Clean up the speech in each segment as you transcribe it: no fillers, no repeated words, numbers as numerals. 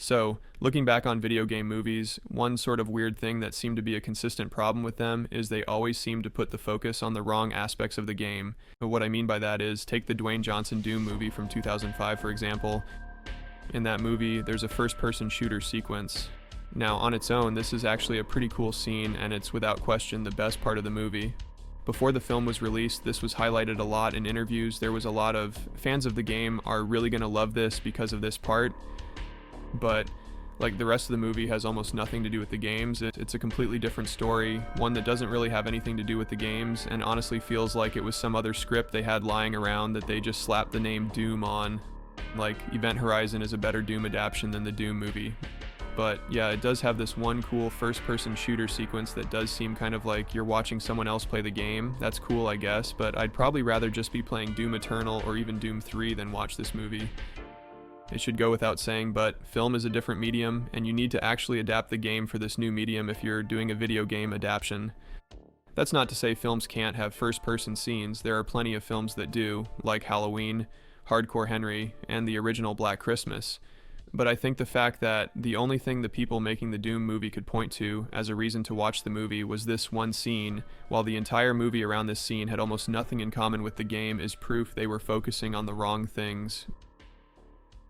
So, looking back on video game movies, one sort of weird thing that seemed to be a consistent problem with them is they always seem to put the focus on the wrong aspects of the game. But what I mean by that is, take the Dwayne Johnson Doom movie from 2005, for example. In that movie, there's a first-person shooter sequence. Now, on its own, this is actually a pretty cool scene, and it's without question the best part of the movie. Before the film was released, this was highlighted a lot in interviews. There was a lot of fans of the game are really going to love this because of this part, but like the rest of the movie has almost nothing to do with the games. It's a completely different story, one that doesn't really have anything to do with the games, and honestly feels like it was some other script they had lying around that they just slapped the name Doom on. Like, Event Horizon is a better Doom adaptation than the Doom movie. But yeah, it does have this one cool first-person shooter sequence that does seem kind of like you're watching someone else play the game. That's cool, I guess, but I'd probably rather just be playing Doom Eternal or even Doom 3 than watch this movie. It should go without saying, but film is a different medium, and you need to actually adapt the game for this new medium if you're doing a video game adaptation. That's not to say films can't have first-person scenes. There are plenty of films that do, like Halloween, Hardcore Henry, and the original Black Christmas. But I think the fact that the only thing the people making the Doom movie could point to as a reason to watch the movie was this one scene, while the entire movie around this scene had almost nothing in common with the game, is proof they were focusing on the wrong things.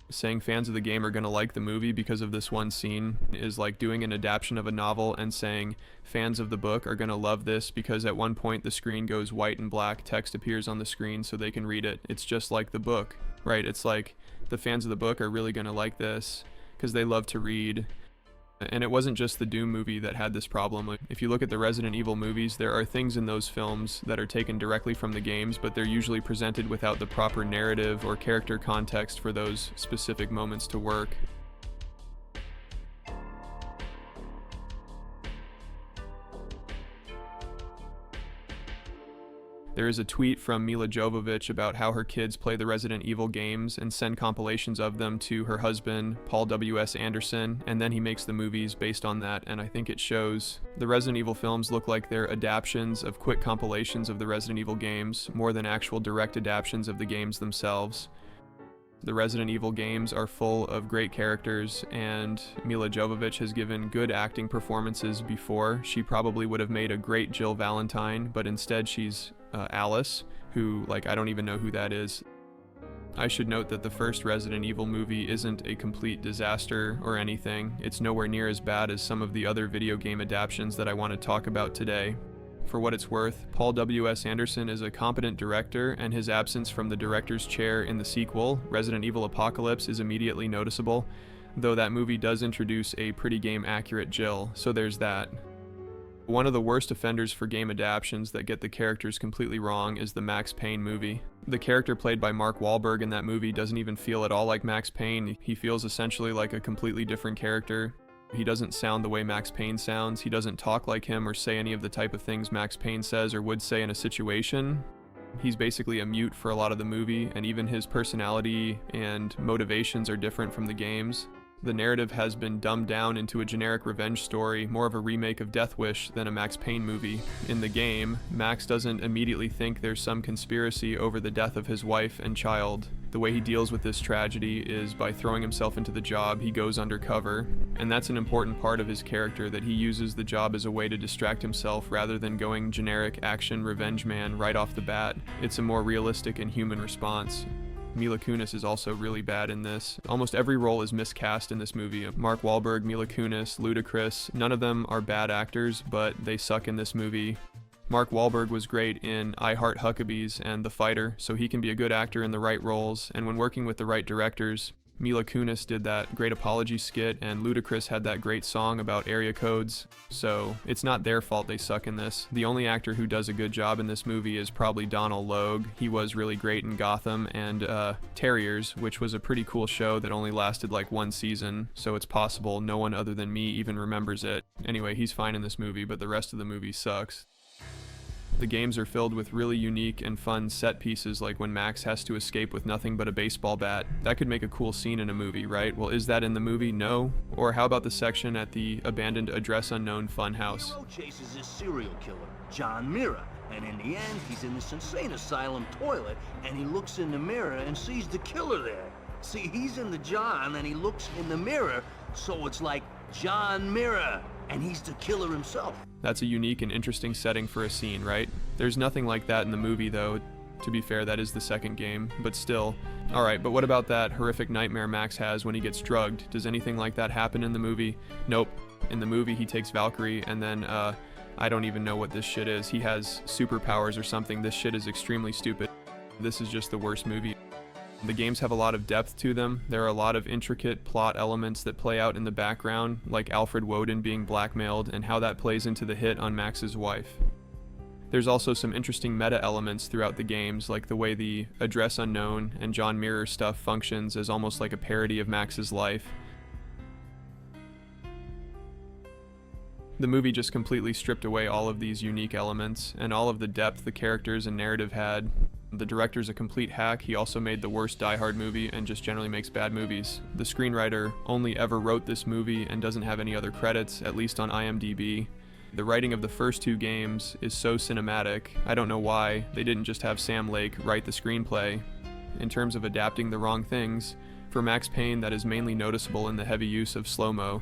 Saying fans of the game are going to like the movie because of this one scene is like doing an adaptation of a novel and saying fans of the book are going to love this because at one point the screen goes white and black, text appears on the screen so they can read it. It's just like the book, right? It's like the fans of the book are really going to like this because they love to read. And it wasn't just the Doom movie that had this problem. If you look at the Resident Evil movies, there are things in those films that are taken directly from the games, but they're usually presented without the proper narrative or character context for those specific moments to work. There is a tweet from Mila Jovovich about how her kids play the Resident Evil games and send compilations of them to her husband, Paul W.S. Anderson, and then he makes the movies based on that, and I think it shows. The Resident Evil films look like they're adaptions of quick compilations of the Resident Evil games, more than actual direct adaptions of the games themselves. The Resident Evil games are full of great characters, and Mila Jovovich has given good acting performances before. She probably would have made a great Jill Valentine, but instead she's Alice, who, like, I don't even know who that is. I should note that the first Resident Evil movie isn't a complete disaster or anything. It's nowhere near as bad as some of the other video game adaptations that I want to talk about today. For what it's worth, Paul W.S. Anderson is a competent director, and his absence from the director's chair in the sequel, Resident Evil Apocalypse, is immediately noticeable, though that movie does introduce a pretty game-accurate Jill, so there's that. One of the worst offenders for game adaptations that get the characters completely wrong is the Max Payne movie. The character played by Mark Wahlberg in that movie doesn't even feel at all like Max Payne. He feels essentially like a completely different character. He doesn't sound the way Max Payne sounds. He doesn't talk like him or say any of the type of things Max Payne says or would say in a situation. He's basically a mute for a lot of the movie, and even his personality and motivations are different from the games. The narrative has been dumbed down into a generic revenge story, more of a remake of Death Wish than a Max Payne movie. In the game, Max doesn't immediately think there's some conspiracy over the death of his wife and child. The way he deals with this tragedy is by throwing himself into the job. He goes undercover, and that's an important part of his character, that he uses the job as a way to distract himself rather than going generic action revenge man right off the bat. It's a more realistic and human response. Mila Kunis is also really bad in this. Almost every role is miscast in this movie. Mark Wahlberg, Mila Kunis, Ludacris, none of them are bad actors, but they suck in this movie. Mark Wahlberg was great in I Heart Huckabees and The Fighter, so he can be a good actor in the right roles, and when working with the right directors, Mila Kunis did that great apology skit, and Ludacris had that great song about area codes, so it's not their fault they suck in this. The only actor who does a good job in this movie is probably Donald Logue. He was really great in Gotham and Terriers, which was a pretty cool show that only lasted like one season, so it's possible no one other than me even remembers it. Anyway, he's fine in this movie, but the rest of the movie sucks. The games are filled with really unique and fun set pieces, like when Max has to escape with nothing but a baseball bat. That could make a cool scene in a movie, right? Well, is that in the movie? No. Or how about the section at the abandoned Address Unknown funhouse? Hero chases his serial killer, John Mira, and in the end, he's in this insane asylum toilet, and he looks in the mirror and sees the killer there. See, he's in the John, and he looks in the mirror So it's like John Mira, and he's the killer himself. That's a unique and interesting setting for a scene, right? There's nothing like that in the movie, though. To be fair, that is the second game, but still. Alright, but what about that horrific nightmare Max has when he gets drugged? Does anything like that happen in the movie? Nope. In the movie, he takes Valkyrie, and then, I don't even know what this shit is. He has superpowers or something. This shit is extremely stupid. This is just the worst movie. The games have a lot of depth to them. There are a lot of intricate plot elements that play out in the background, like Alfred Woden being blackmailed and how that plays into the hit on Max's wife. There's also some interesting meta elements throughout the games, like the way the Address Unknown and John Mirror stuff functions as almost like a parody of Max's life. The movie just completely stripped away all of these unique elements and all of the depth the characters and narrative had. The director's a complete hack. He also made the worst Die Hard movie and just generally makes bad movies. The screenwriter only ever wrote this movie and doesn't have any other credits, at least on IMDb. The writing of the first two games is so cinematic. I don't know why they didn't just have Sam Lake write the screenplay. In terms of adapting the wrong things, for Max Payne that is mainly noticeable in the heavy use of slow-mo.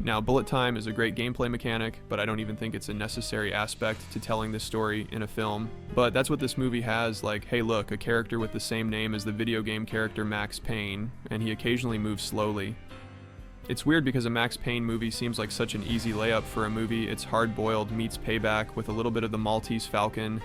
Now, bullet time is a great gameplay mechanic, but I don't even think it's a necessary aspect to telling this story in a film. But that's what this movie has, like, hey look, a character with the same name as the video game character Max Payne, and he occasionally moves slowly. It's weird because a Max Payne movie seems like such an easy layup for a movie. It's hard-boiled meets Payback with a little bit of the Maltese Falcon.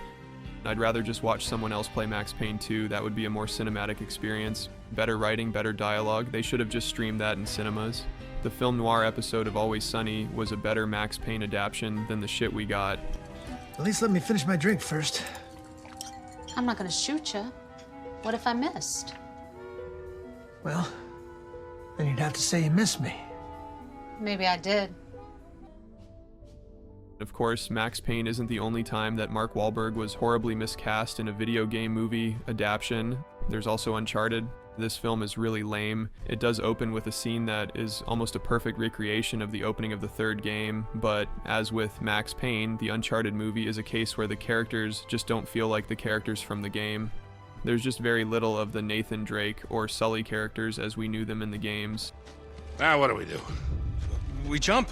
I'd rather just watch someone else play Max Payne 2. That would be a more cinematic experience. Better writing, better dialogue. They should have just streamed that in cinemas. The film noir episode of Always Sunny was a better Max Payne adaptation than the shit we got. At least let me finish my drink first. I'm not gonna shoot you. What if I missed? Well, then you'd have to say you missed me. Maybe I did. Of course, Max Payne isn't the only time that Mark Wahlberg was horribly miscast in a video game movie adaptation. There's also Uncharted. This film is really lame. It does open with a scene that is almost a perfect recreation of the opening of the third game, but as with Max Payne, the Uncharted movie is a case where the characters just don't feel like the characters from the game. There's just very little of the Nathan Drake or Sully characters as we knew them in the games. Now what do? We jump?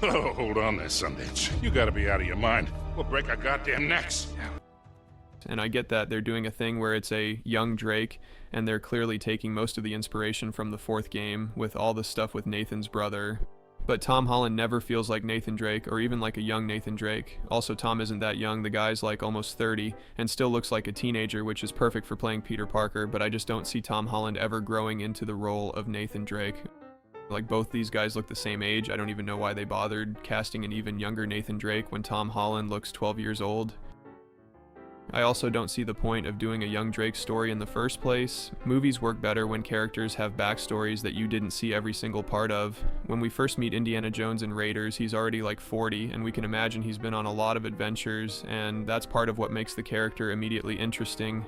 Oh, hold on there, Sundance. You gotta be out of your mind. We'll break our goddamn necks. And I get that they're doing a thing where it's a young Drake, and they're clearly taking most of the inspiration from the fourth game with all the stuff with Nathan's brother. But Tom Holland never feels like Nathan Drake, or even like a young Nathan Drake. Also, Tom isn't that young. The guy's like almost 30, and still looks like a teenager, which is perfect for playing Peter Parker, but I just don't see Tom Holland ever growing into the role of Nathan Drake. Like, both these guys look the same age. I don't even know why they bothered casting an even younger Nathan Drake when Tom Holland looks 12 years old. I also don't see the point of doing a young Drake story in the first place. Movies work better when characters have backstories that you didn't see every single part of. When we first meet Indiana Jones in Raiders, he's already like 40, and we can imagine he's been on a lot of adventures, and that's part of what makes the character immediately interesting.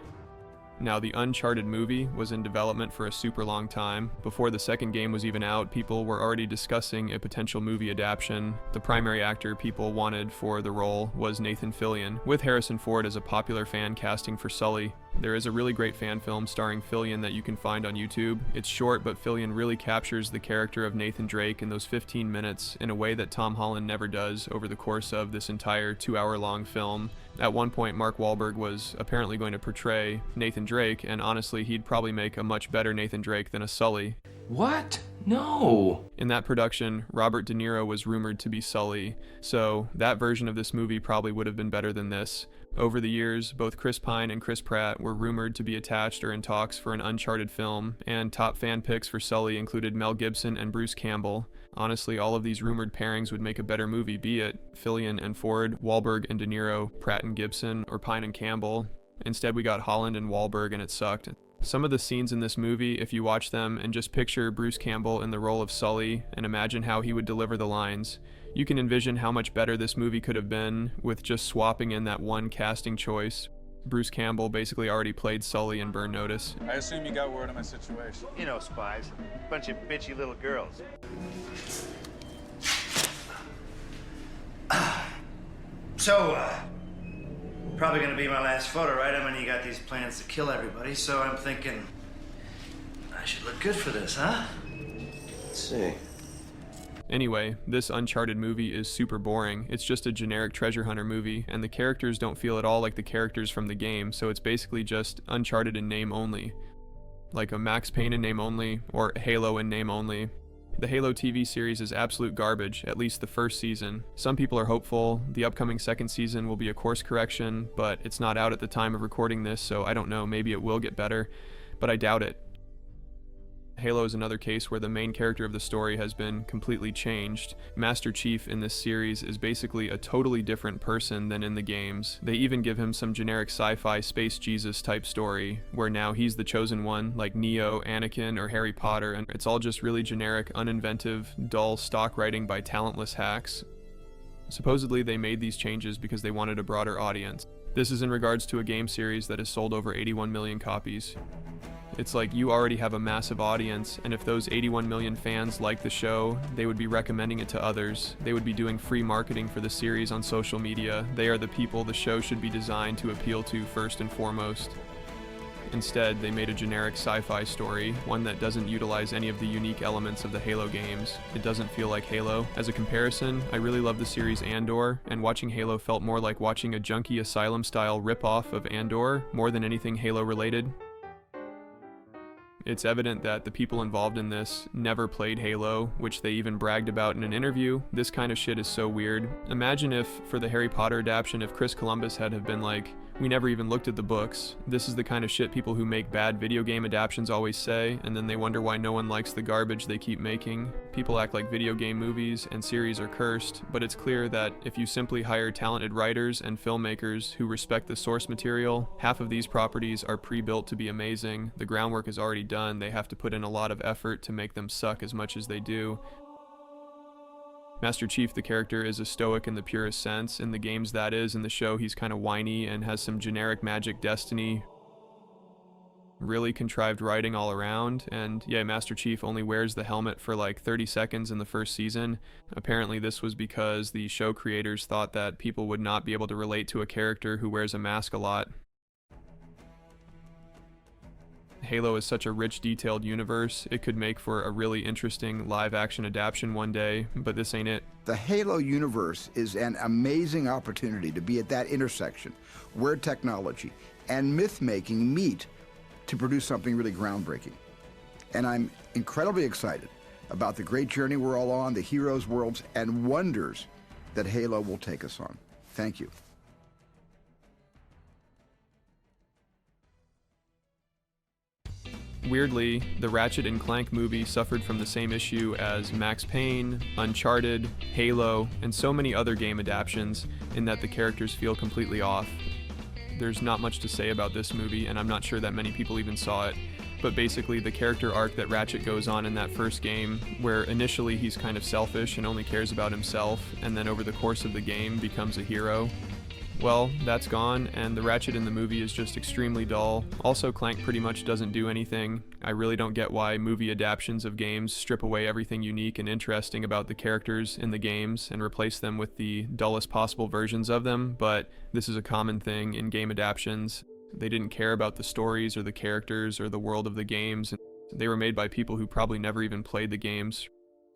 Now, the Uncharted movie was in development for a super long time. Before the second game was even out, people were already discussing a potential movie adaptation. The primary actor people wanted for the role was Nathan Fillion, with Harrison Ford as a popular fan casting for Sully. There is a really great fan film starring Fillion that you can find on YouTube. It's short, but Fillion really captures the character of Nathan Drake in those 15 minutes in a way that Tom Holland never does over the course of this entire 2-hour-long film. At one point, Mark Wahlberg was apparently going to portray Nathan Drake, and honestly, he'd probably make a much better Nathan Drake than a Sully. What? No! In that production, Robert De Niro was rumored to be Sully, so that version of this movie probably would have been better than this. Over the years, both Chris Pine and Chris Pratt were rumored to be attached or in talks for an Uncharted film, and top fan picks for Sully included Mel Gibson and Bruce Campbell. Honestly, all of these rumored pairings would make a better movie, be it Fillion and Ford, Wahlberg and De Niro, Pratt and Gibson, or Pine and Campbell. Instead, we got Holland and Wahlberg, and it sucked. Some of the scenes in this movie, if you watch them and just picture Bruce Campbell in the role of Sully and imagine how he would deliver the lines, you can envision how much better this movie could have been with just swapping in that one casting choice. Bruce Campbell basically already played Sully in Burn Notice. I assume you got word of my situation. You know, spies. Bunch of bitchy little girls. Probably gonna be my last photo, right? I mean, you got these plans to kill everybody, so I'm thinking I should look good for this, huh? Let's see. Anyway, this Uncharted movie is super boring. It's just a generic treasure hunter movie, and the characters don't feel at all like the characters from the game, so it's basically just Uncharted in name only. Like a Max Payne in name only, or Halo in name only. The Halo TV series is absolute garbage, at least the first season. Some people are hopeful the upcoming second season will be a course correction, but it's not out at the time of recording this, so I don't know, maybe it will get better, but I doubt it. Halo is another case where the main character of the story has been completely changed. Master Chief in this series is basically a totally different person than in the games. They even give him some generic sci-fi space Jesus type story, where now he's the chosen one, like Neo, Anakin, or Harry Potter, and it's all just really generic, uninventive, dull stock writing by talentless hacks. Supposedly they made these changes because they wanted a broader audience. This is in regards to a game series that has sold over 81 million copies. It's like you already have a massive audience, and if those 81 million fans like the show, they would be recommending it to others. They would be doing free marketing for the series on social media. They are the people the show should be designed to appeal to first and foremost. Instead, they made a generic sci-fi story, one that doesn't utilize any of the unique elements of the Halo games. It doesn't feel like Halo. As a comparison, I really love the series Andor, and watching Halo felt more like watching a junkie asylum-style rip-off of Andor, more than anything Halo-related. It's evident that the people involved in this never played Halo, which they even bragged about in an interview. This kind of shit is so weird. Imagine if, for the Harry Potter adaptation, if Chris Columbus had have been like, we never even looked at the books. This is the kind of shit people who make bad video game adaptations always say, and then they wonder why no one likes the garbage they keep making. People act like video game movies and series are cursed, but it's clear that if you simply hire talented writers and filmmakers who respect the source material, half of these properties are pre-built to be amazing. The groundwork is already done. They have to put in a lot of effort to make them suck as much as they do. Master Chief, the character, is a stoic in the purest sense. In the games, that is. In the show, he's kind of whiny and has some generic magic destiny. Really contrived writing all around. And yeah, Master Chief only wears the helmet for like 30 seconds in the first season. Apparently this was because the show creators thought that people would not be able to relate to a character who wears a mask a lot. Halo is such a rich, detailed universe, it could make for a really interesting live-action adaptation one day, but this ain't it. The Halo universe is an amazing opportunity to be at that intersection where technology and myth-making meet to produce something really groundbreaking. And I'm incredibly excited about the great journey we're all on, the heroes, worlds, and wonders that Halo will take us on. Thank you. Weirdly, the Ratchet and Clank movie suffered from the same issue as Max Payne, Uncharted, Halo, and so many other game adaptations, in that the characters feel completely off. There's not much to say about this movie, and I'm not sure that many people even saw it, but basically the character arc that Ratchet goes on in that first game, where initially he's kind of selfish and only cares about himself, and then over the course of the game becomes a hero. Well, that's gone, and the Ratchet in the movie is just extremely dull. Also, Clank pretty much doesn't do anything. I really don't get why movie adaptations of games strip away everything unique and interesting about the characters in the games and replace them with the dullest possible versions of them, but this is a common thing in game adaptations. They didn't care about the stories or the characters or the world of the games. They were made by people who probably never even played the games.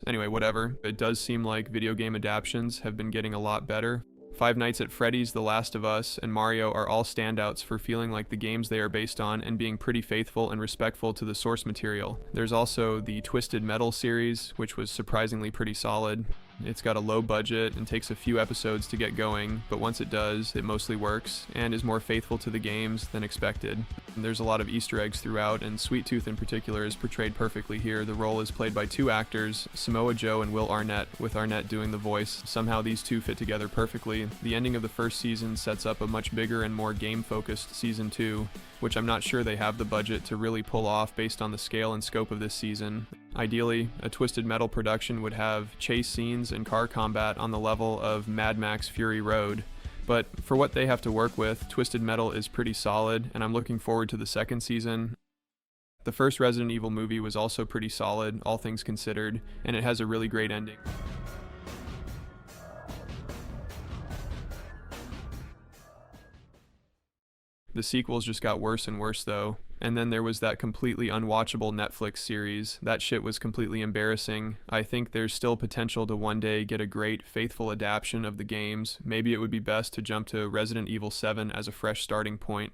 Anyway, whatever. It does seem like video game adaptations have been getting a lot better. Five Nights at Freddy's, The Last of Us, and Mario are all standouts for feeling like the games they are based on and being pretty faithful and respectful to the source material. There's also the Twisted Metal series, which was surprisingly pretty solid. It's got a low budget and takes a few episodes to get going, but once it does, it mostly works and is more faithful to the games than expected. There's a lot of Easter eggs throughout, and Sweet Tooth in particular is portrayed perfectly here. The role is played by two actors, Samoa Joe and Will Arnett, with Arnett doing the voice. Somehow these two fit together perfectly. The ending of the first season sets up a much bigger and more game-focused season 2, which I'm not sure they have the budget to really pull off based on the scale and scope of this season. Ideally, a Twisted Metal production would have chase scenes and car combat on the level of Mad Max Fury Road. But for what they have to work with, Twisted Metal is pretty solid, and I'm looking forward to the second season. The first Resident Evil movie was also pretty solid, all things considered, and it has a really great ending. The sequels just got worse and worse though, And then there was that completely unwatchable Netflix series. That shit was completely embarrassing. I think there's still potential to one day get a great, faithful adaptation of the games. Maybe it would be best to jump to Resident Evil 7 as a fresh starting point.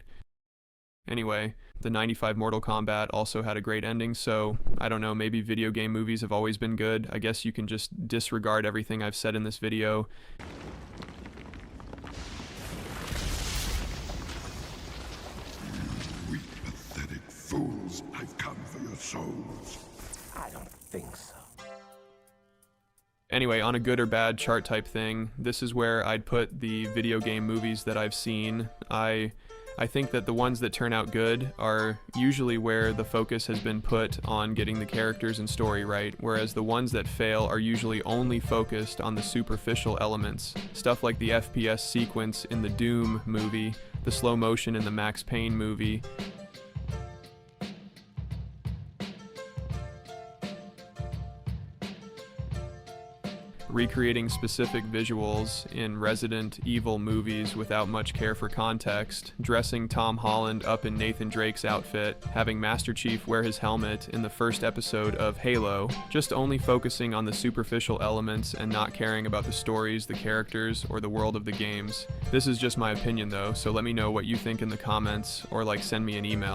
Anyway, the 95 Mortal Kombat also had a great ending, so I don't know, maybe video game movies have always been good. I guess you can just disregard everything I've said in this video. Weak, pathetic fools. I've come for your souls. I don't think so. Anyway, on a good or bad chart type thing, this is where I'd put the video game movies that I've seen. I think that the ones that turn out good are usually where the focus has been put on getting the characters and story right, whereas the ones that fail are usually only focused on the superficial elements. Stuff like the FPS sequence in the Doom movie, the slow motion in the Max Payne movie, recreating specific visuals in Resident Evil movies without much care for context, dressing Tom Holland up in Nathan Drake's outfit, having Master Chief wear his helmet in the first episode of Halo, just only focusing on the superficial elements and not caring about the stories, the characters, or the world of the games. This is just my opinion though, so let me know what you think in the comments or send me an email.